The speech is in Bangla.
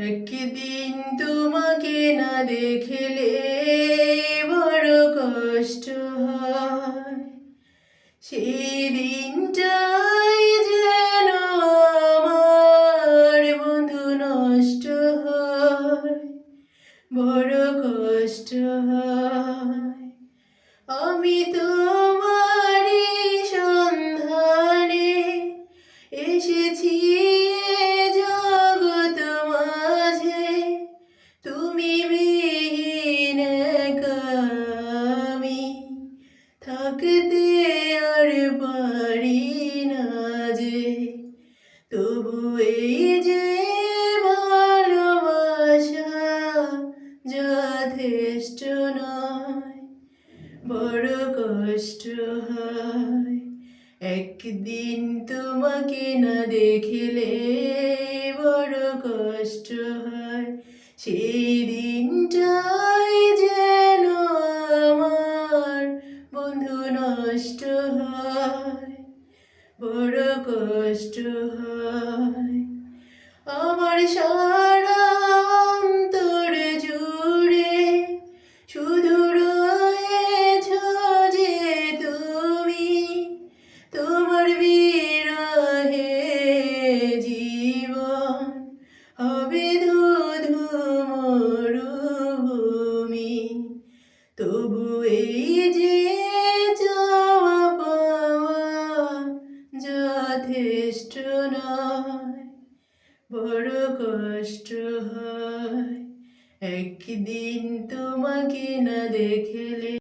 একদিন তোমাকে না দেখলে বড় কষ্ট হয়। সেই দিনটাই যেন আমার বন্ধু নষ্ট হয়, বড় কষ্ট হয়। আমি তোমারই সন্ধানে এসেছি জগৎ মাঝে, তুমি বিহীন একা আমি থাকতে আর পারি না যে। তবু এই যে ভালোবাসা যথেষ্ট নয়, বড় কষ্ট হয়। একদিন তোমাকে না দেখলে বড় কষ্ট হয়। সেই দিনটাই যেন আমার বন্ধু নষ্ট হয়, বড় কষ্ট হয়। আমার সারা অন্তর জুড়ে শুধু রয়েছ যে তুমি, তোমার বিরহে জীবন হবে ধুধু মরুভূমি। তবু এই যে চাওয়া পাওয়া যথেষ্ট নয়, বড় কষ্ট হয়। একদিন তোমাকে না দেখলে